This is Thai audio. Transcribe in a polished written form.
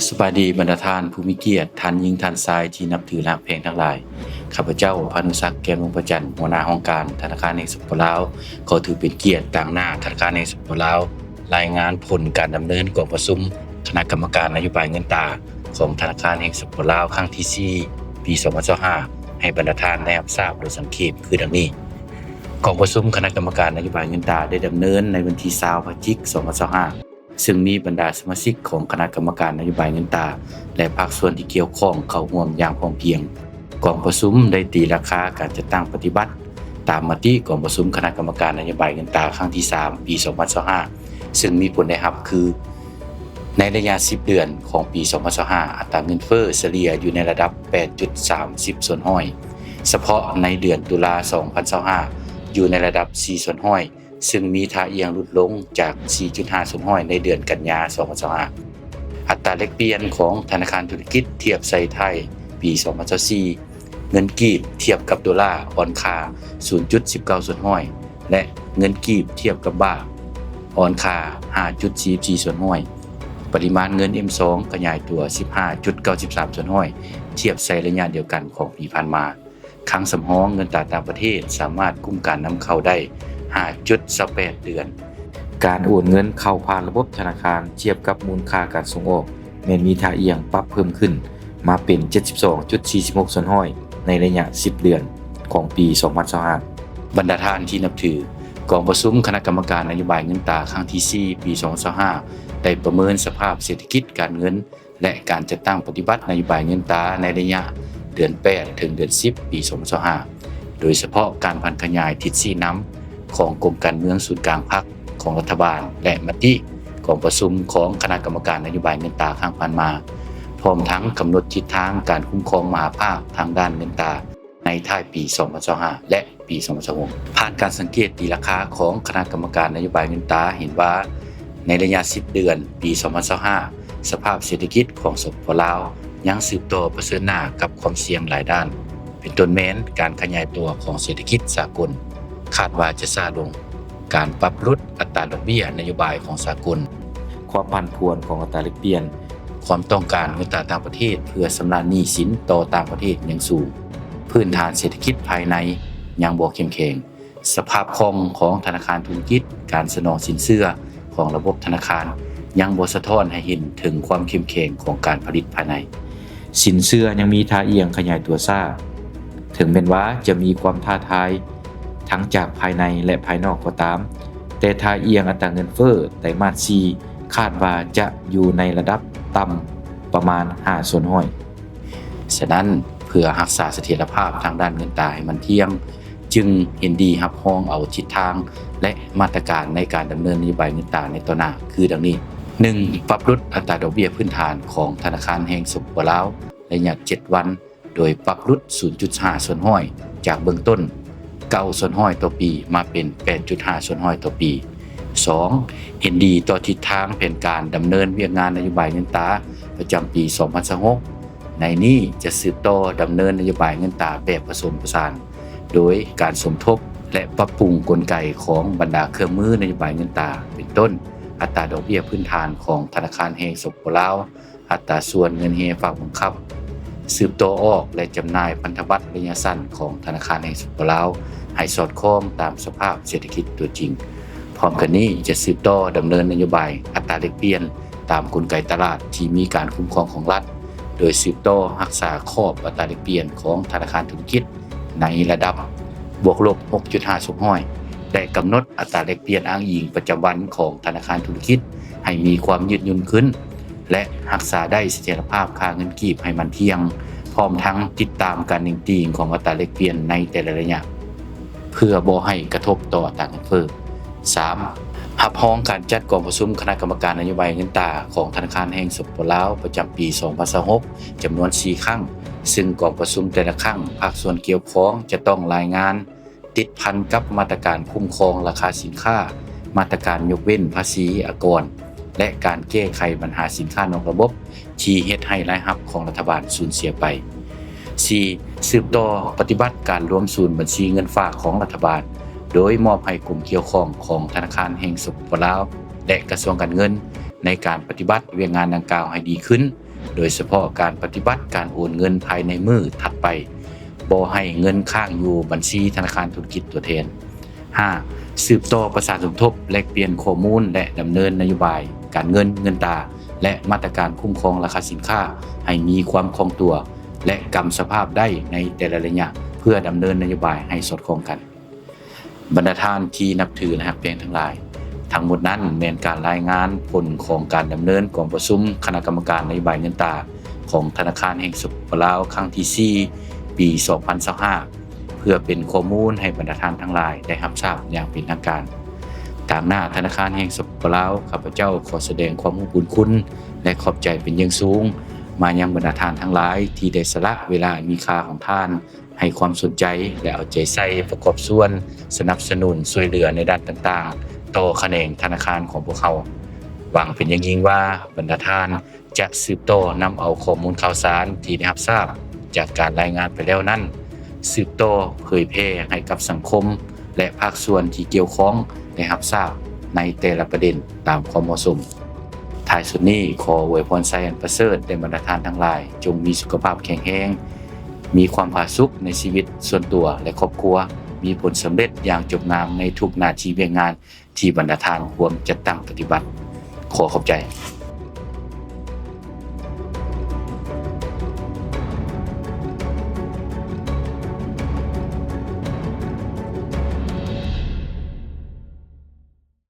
สบายดีบรรดาท่านผู้มีเกียรติท่านหญิงท่านชายที่นับถือและเพลงทั้งหลายข้าพเจ้าพานุศักดิ์แก้ววงศ์ประจันทร์หัวหน้าห้องการธนาคารแห่งสปปลาวขอถือเป็นเกียรติต่างหน้าธนาคารแห่งสปปลาวรายงานผลการดำเนินกองประชุมคณะกรรมการนโยบายเงินตราของธนาคารแห่งสปปลาวครั้งที่4ปี2025ให้บรรดาท่านได้รับทราบโดยสังเขปคือดังนี้กองประชุมคณะกรรมการนโยบายเงินตราได้ดำเนินในวันที่20พฤศจิกายน2025ซึ่งมีบรรดาสมาชิกของคณะกรรมการนโยบายเงินตราและภาคส่วนที่เกี่ยวข้องเข้าร่วมอย่างพร้อมเพรียงกองประชุมได้ตีราคาการจัดตั้งปฏิบัติตามมติกองประชุมคณะกรรมการนโยบายเงินตราครั้งที่3ปี2025ซึ่งมีผลได้รับคือในระยะ10เดือนของปี2025อัตราเงินเฟ้อเฉลี่ยอยู่ในระดับ 8.30 ส่วนห้อยเฉพาะในเดือนตุลา2025อยู่ในระดับ4ส่วนห้อยซึ่งมีท่าเอียงลดลงจาก 4.5 ส่วนห้อยในเดือนกันยายน2025อัตราแลกเปลี่ยนของธนาคารธุรกิจเทียบใส่ไทยปี2024เงินกีบเทียบกับดอลลาร์อ่อนค่า 0.19 ส่วนห้อยและเงินกีบเทียบกับบาทอ่อนค่า 5.44 ส่วนห้อยปริมาณเงิน M2 ขยายตัว 15.93 ส่วนห้อยเทียบใส่ระยะเดียวกันของปีผ่านมาคลังสำรองเงินตราต่างประเทศสามารถกุมการนำเข้าได้5.28 เดือนการโอนเงินเข้าผ่านระบบธนาคารเทียบกับมูลค่าการส่งออกแม้นมีท่าเอียงปรับเพิ่มขึ้นมาเป็น 72.46 ส่วนห้อยในระยะ10เดือนของปี2025บรรดาท่านที่นับถือกองประชุมคณะกรรมการนโยบายเงินตราครั้งที่4ปี2025ได้ประเมินสภาพเศรษฐกิจการเงินและการจัดตั้งปฏิบัตินโยบายเงินตราในระยะเดือน8ถึงเดือน10ปี2025โดยเฉพาะการพันขยายทิศชี้นำของกรมการเมืองศูนย์กลางพรรคของรัฐบาลและมติของประชุมของคณะกรรมการนโยบายเงินตราครั้งผ่านมาพร้อมทั้งกำหนดทิศทางการคุ้มครองมหาภาคทางด้านเงินตราในท้ายปี2025และปี2026ผ่านการสังเกตตีราคาของคณะกรรมการนโยบายเงินตราเห็นว่าในระยะ10เดือนปี2025สภาพเศรษฐกิจของสปปลาวยังสืบต่อเผชิญหน้ากับความเสี่ยงหลายด้านเป็นต้นแม้นการขยายตัวของเศรษฐกิจสากลคาดว่าจะช้าลงการปรับลดอัตราดอกเบี้ยนโยบายของสากลความผันผวนของอัตราแลกเปลี่ยนความต้องการเงินตราต่างประเทศเพื่อชำระหนี้สินต่อต่างประเทศยังสูงพื้นฐานเศรษฐกิจภายในยังบ่เข้มแข็งสภาพคล่องของธนาคารธุรกิจการสนองสินเชื่อของระบบธนาคารยังบ่สะท้อนให้เห็นถึงความเข้มแข็งของการผลิตภายในสินเชื่อยังมีท่าเอียงขยายตัวช้าถึงแม้ว่าจะมีความท้าทายทั้งจากภายในและภายนอกก็ตามแต่ท่าเอียงอัตราเงินเฟ้อไตรมาส4คาดว่าจะอยู่ในระดับต่ำประมาณ5ส่วนห้อยฉะนั้นเพื่อรักษาเสถียรภาพทางด้านเงินตราให้มันเที่ยงจึงเห็นดีรับรองเอาทิศทางและมาตรการในการดำเนินนโยบายเงินตราในต่อหน้าคือดังนี้ 1. ปรับลดอัตราดอกเบี้ยพื้นฐานของธนาคารแห่งสปปลาวระยะ7วันโดยปรับลด 0.5 ส่วนห้อยจากเบื้องต้น9ส่วนห้อยต่อปีมาเป็น 8.5 ส่วนห้อยต่อปี 2. เห็นดีต่อทิศทางแผนการดำเนินเวียกงานนโยบายเงินตราประจำปี2026ในนี้จะสืบต่อดำเนินนโยบายเงินตราแบบผสมผสานโดยการสมทบและปรับปรุงกลไกของบรรดาเครื่องมือนโยบายเงินตราเป็นต้นอัตราดอกเบี้ยพื้นฐานของธนาคารแห่งสปปลาวอัตราส่วนเงินเฮฝากบังคับสืบต่อออกและจำหน่ายพันธบัตรระยะสั้นของธนาคารแห่งสปปลาวให้สอดคล้องตามสภาพเศรษฐกิจตัวจริงพร้อมกันนี้จะสืบต่อดำเนินนโยบายอัตราแลกเปลี่ยนตามกลไกตลาดที่มีการคุ้มครองของรัฐโดยสืบต่อรักษาขอบอัตราแลกเปลี่ยนของธนาคารธุรกิจในระดับบวกลบ 6.5 ส่วนห้อยและกำหนดอัตราแลกเปลี่ยนอ้างอิงประจำวันของธนาคารธุรกิจให้มีความยืดหยุ่นขึ้นและรักษาได้เสถียรภาพค่าเงินกีบให้มันเที่ยงพร้อมทั้งติดตามการนิ่งติ่งของอัตราแลกเปลี่ยนในแต่ละระยะเพื่อบ่ให้กระทบต่ออัตราเงินเฟ้อ 3. รับรองการจัดกองประชุมคณะกรรมการนโยบายเงินตราของธนาคารแห่งสปปลาวประจำปี2026จำนวน4ครั้งซึ่งกองประชุมแต่ละครั้งภาคส่วนเกี่ยวข้องจะต้องรายงานติดพันกับมาตรการคุ้มครองราคาสินค้ามาตรการยกเว้นภาษีอากรและการแก้ไขปัญหาสินค้านอกระบบที่เฮ็ดให้รายรับของรัฐบาลสูญเสียไป 4. สืบต่อปฏิบัติการรวมศูนย์บัญชีเงินฝากของรัฐบาลโดยมอบให้กลุ่มเกี่ยวข้องของธนาคารแห่งสปปลาวและกระทรวงการเงินในการปฏิบัติเวียงงานดังกล่าวให้ดีขึ้น โดยเฉพาะการปฏิบัติการโอนเงินภายในมือถัดไปบ่ให้เงินค้างอยู่บัญชีธนาคารธุรกิจตัวแทน 5. สืบต่อประสานสมทบแลกเปลี่ยนข้อมูลและดำเนินนโยบายการเงินตราและมาตรการคุ้มครองราคาสินค้าให้มีความคล่องตัวและกำสภาพได้ในแต่ละระยะเพื่อดำเนินนโยบายให้สอดคล้องกันบรรดาท่านที่นับถือและฮักแพงทั้งหลายทั้งหมดนั้นแม่นการรายงานผลของการดำเนินกองประชุมคณะกรรมการนโยบายเงินตราของธนาคารแห่งสปปลาวครั้งที่ 4 ปี 2025 เพื่อเป็นข้อมูลให้บรรดาท่านทั้งหลายได้รับทราบอย่างเป็นทางการทางหน้าธนาคารแห่งสปปลาวข้าพเจ้าขอแสดงความขอบคุณและขอบใจเป็นอย่างสูงมายังบรรดาท่านทั้งหลายที่ได้สละเวลามีค่าของท่านให้ความสนใจและเอาใจใส่ประกอบส่วนสนับสนุนช่วยเหลือในด้านต่างๆต่อแขนงธนาคารของพวกเขาหวังเป็นอย่างยิ่งว่าบรรดาท่านจะสืบต่อนำเอาข้อมูลข่าวสารที่ได้รับทราบจากการรายงานไปแล้วนั้นสืบต่อเผยแพร่ให้กับสังคมและภาคส่วนที่เกี่ยวข้องได้รับทราบในแต่ละประเด็นตามความเหมาะสมท้ายสุดนี้ขออวยพรไซอันประเสริฐแด่บรรดาท่านทั้งหลายจงมีสุขภาพแข็งแรงมีความผาสุกในชีวิตส่วนตัวและครอบครัวมีผลสำเร็จอย่างจบงามในทุกหน้าที่เวียงงานที่บรรดาท่านควรจะตั้งปฏิบัติขอขอบใจ